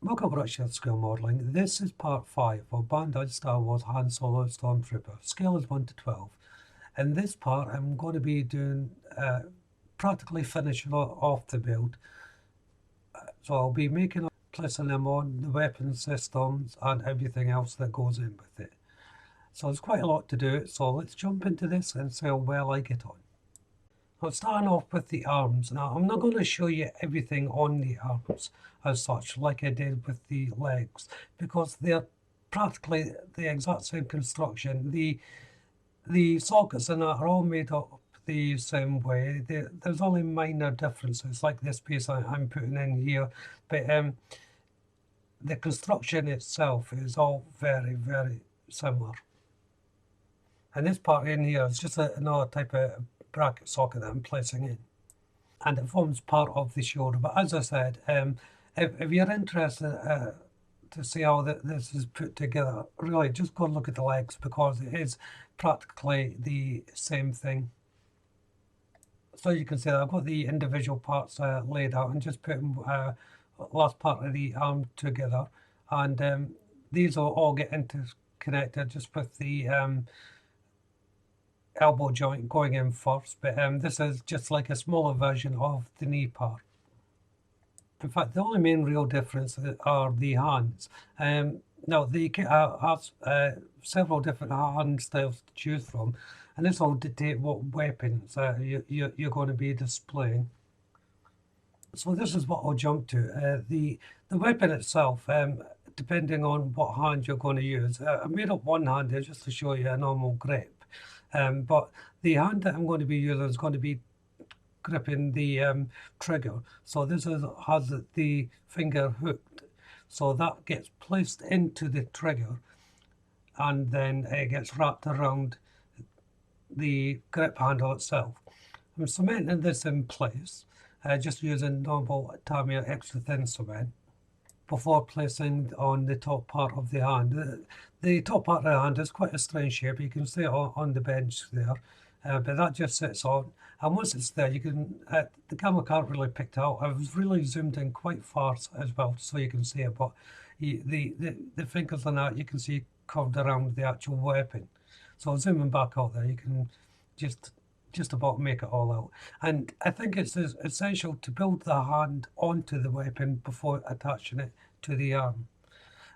Welcome to Shared Scale Modelling. This is part 5 of Bandi Star Wars Han Solo Stormtrooper. Scale is 1 to 12. In this part, I'm going to be doing practically finishing off the build. So I'll be placing them on the weapon systems and everything else that goes in with it. So there's quite a lot to do, so let's jump into this and see how well I get on. I'm starting off with the arms. Now, I'm not going to show you everything on the arms as such, like I did with the legs, because they're practically the exact same construction. The sockets in that are all made up the same way. There's only minor differences, like this piece I'm putting in here, but the construction itself is all very, very similar. And this part in here is just another type of bracket socket that I'm placing in, and it forms part of the shoulder. But as I said, if you're interested to see how this is put together, really just go and look at the legs, because it is practically the same thing. So you can see that I've got the individual parts laid out and just putting last part of the arm together, and these will all get interconnected just with the elbow joint going in first, but this is just like a smaller version of the knee part. In fact, the only main real difference are the hands. Now, the kit has several different hand styles to choose from, and this will dictate what weapons you're going to be displaying. So this is what I'll jump to. The weapon itself, depending on what hand you're going to use. I made up one hand here just to show you a normal grip. But the hand that I'm going to be using is going to be gripping the trigger. So this has the finger hooked. So that gets placed into the trigger, and then it gets wrapped around the grip handle itself. I'm cementing this in place, just using normal Tamiya extra thin cement, before placing on the top part of the hand. The top part of the hand is quite a strange shape. You can see it on the bench there, but that just sits on. And once it's there, you can, the camera can't really pick it out. I've really zoomed in quite far as well, so you can see it, but the fingers on that, you can see curved around the actual weapon. So zooming back out there, you can just about make it all out. And I think it's essential to build the hand onto the weapon before attaching it to the arm.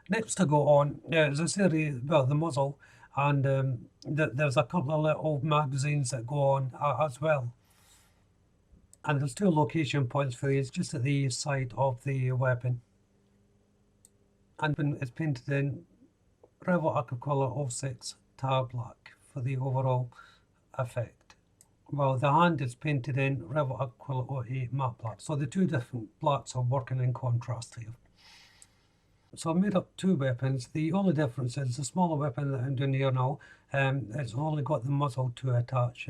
Next to go on is a series, well, the muzzle, and there's a couple of little magazines that go on as well. And there's 2 location points for these, just at the side of the weapon. And it's painted in Rebel Aquacolor 06 tar black for the overall effect. Well, the hand is painted in Rebel Aquacolor 08 matte black, so the 2 different blacks are working in contrast here. So I made up 2 weapons. The only difference is the smaller weapon that I'm doing here now, it's only got the muzzle to attach.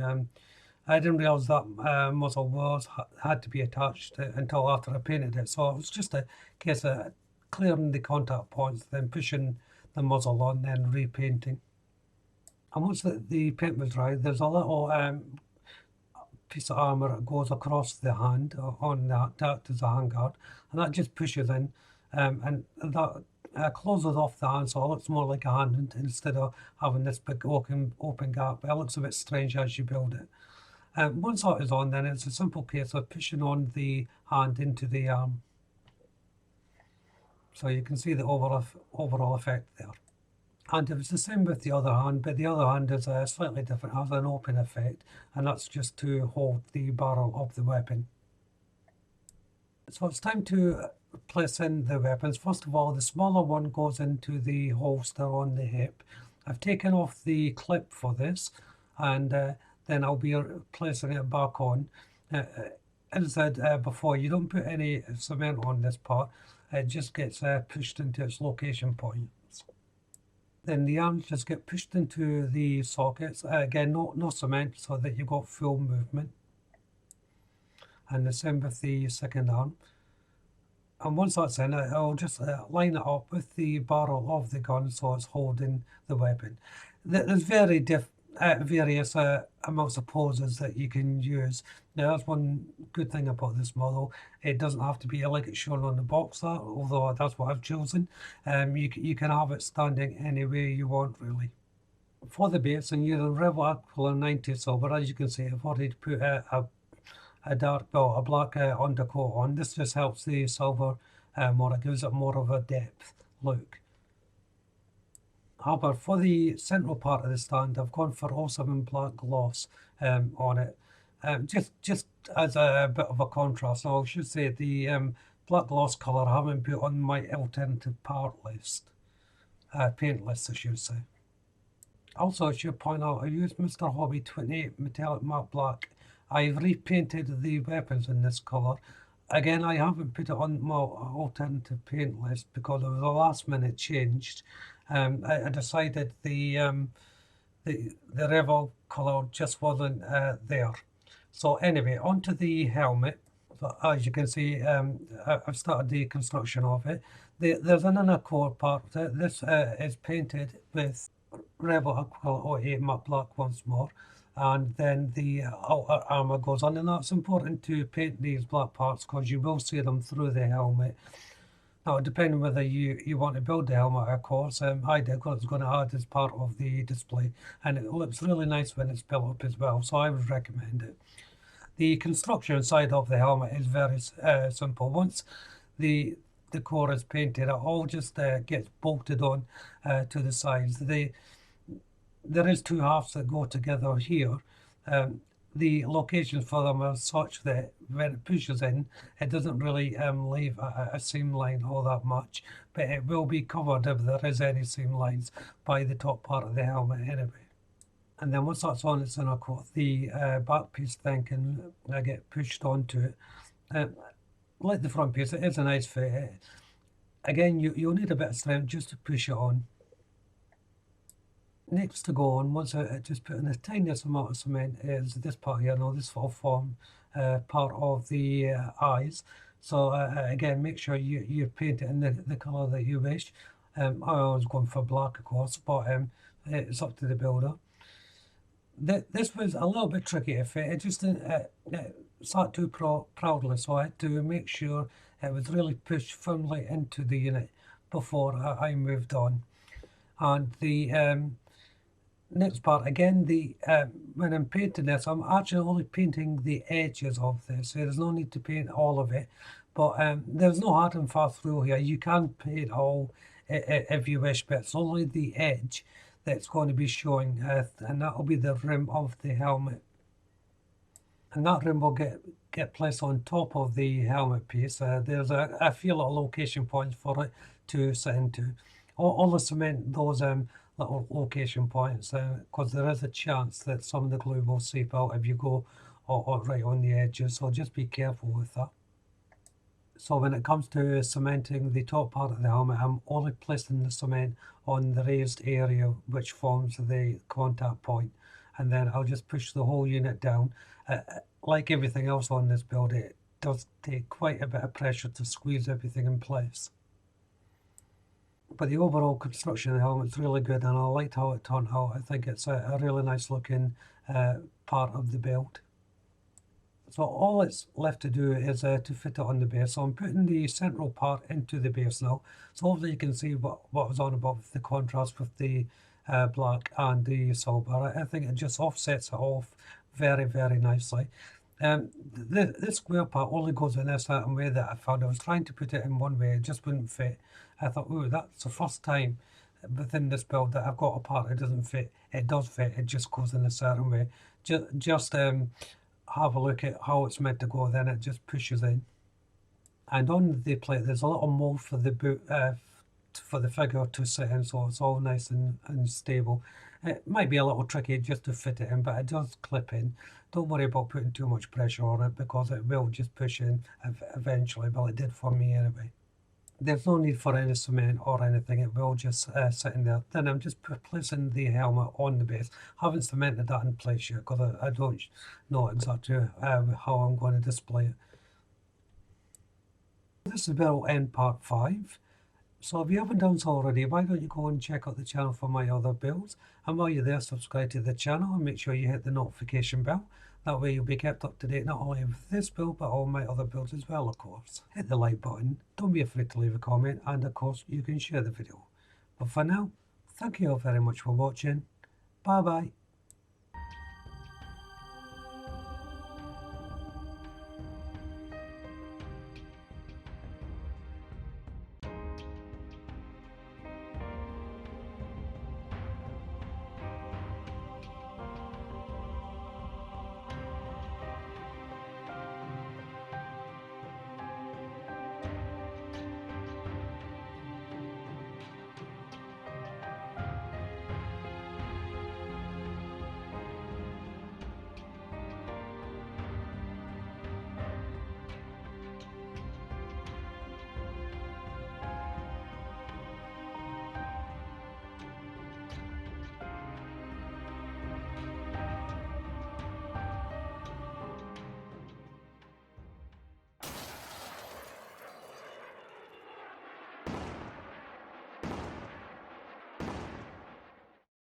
I didn't realise that muzzle had to be attached until after I painted it, so it was just a case of clearing the contact points, then pushing the muzzle on, then repainting. And once the paint was dry, there's a little piece of armour that goes across the hand on that as a handguard, and that just pushes in, and that closes off the hand, so it looks more like a hand instead of having this big open gap. It looks a bit strange as you build it. Once that is on, then it's a simple case of pushing on the hand into the arm. So you can see the overall effect there. And it was the same with the other hand, but the other hand is slightly different, it has an open effect, and that's just to hold the barrel of the weapon. So it's time to place in the weapons. First of all, the smaller one goes into the holster on the hip. I've taken off the clip for this, and then I'll be placing it back on. As I said before, you don't put any cement on this part, it just gets pushed into its location points. Then the arms just get pushed into the sockets. Again, no cement, so that you've got full movement. And the same with the second arm. And once that's in, I'll just line it up with the barrel of the gun, so it's holding the weapon. There's very various amounts of poses that you can use. Now, that's one good thing about this model. It doesn't have to be like it's shown on the box there, although that's what I've chosen. You can have it standing any way you want, really. For the base, I'm using Rebel Aquila 90 silver. As you can see, I've already put a dark, well, a black undercoat on. This just helps the silver more. It gives it more of a depth look. However, for the central part of the stand, I've gone for 07 black gloss on it, just as a bit of a contrast. So I should say the black gloss colour I haven't put on my alternative part list, paint list, I should say. Also, I should point out, I used Mr. Hobby 28 metallic matte black. I've repainted the weapons in this colour. Again, I haven't put it on my alternative paint list because it was a last minute changed. I decided the Revel colour just wasn't there. So anyway, onto the helmet. So as you can see, I've started the construction of it. There's an inner core part. This is painted with Revel Aquila 08 matte black once more, and then the outer armour goes on, and that's important to paint these black parts because you will see them through the helmet. Now, depending whether you want to build the helmet, of course, I did because it's going to add as part of the display, and it looks really nice when it's built up as well, so I would recommend it. The construction side of the helmet is very simple. Once the core is painted, it all just gets bolted on to the sides. There is two halves that go together here. The locations for them are such that when it pushes in, it doesn't really leave a seam line all that much, but it will be covered if there is any seam lines by the top part of the helmet anyway. And then once that's on its inner coat, the back piece then can get pushed onto it. Like the front piece, it is a nice fit. Again, you'll need a bit of strength just to push it on. Next to go on, once I just put in the tiniest amount of cement, is this part here. Now this will form part of the eyes. So again, make sure you paint it in the colour that you wish. I always go for black, of course, but it's up to the builder. This was a little bit tricky to fit. It just didn't sat too proudly, so I had to make sure it was really pushed firmly into the unit before I moved on. And the next part, again, when I'm painting this, I'm actually only painting the edges of this. So there's no need to paint all of it, but there's no hard and fast rule here. You can paint all if you wish, but it's only the edge that's going to be showing, and that will be the rim of the helmet. And that rim will get placed on top of the helmet piece. There's a few little location points for it to sit into. All the cement, those little location points, because there is a chance that some of the glue will seep out if you go right on the edges, so just be careful with that. So when it comes to cementing the top part of the helmet, I'm only placing the cement on the raised area which forms the contact point, and then I'll just push the whole unit down. Like everything else on this build, it does take quite a bit of pressure to squeeze everything in place. But the overall construction of the helmet is really good, and I liked how it turned out. I think it's a really nice looking part of the build. So all it's left to do is to fit it on the base. So I'm putting the central part into the base now. So hopefully you can see what I was on about with the contrast with the black and the silver. I think it just offsets it off very, very nicely. This square part only goes in a certain way that I found. I was trying to put it in one way, it just wouldn't fit. I thought, ooh, that's the first time within this build that I've got a part that doesn't fit. It does fit, it just goes in a certain way. Just have a look at how it's meant to go, then it just pushes in. And on the plate, there's a little mold for the boot, for the figure to sit in, so it's all nice and stable. It might be a little tricky just to fit it in, but it does clip in. Don't worry about putting too much pressure on it because it will just push in eventually. Well, it did for me anyway. There's no need for any cement or anything, it will just sit in there. Then I'm just placing the helmet on the base. I haven't cemented that in place yet because I don't know exactly how I'm going to display it. This is build end part 5. So if you haven't done so already, why don't you go and check out the channel for my other builds, and while you're there, subscribe to the channel and make sure you hit the notification bell. That way you'll be kept up to date not only with this build but all my other builds as well, of course. Hit the like button, don't be afraid to leave a comment, and of course you can share the video. But for now, thank you all very much for watching. Bye bye.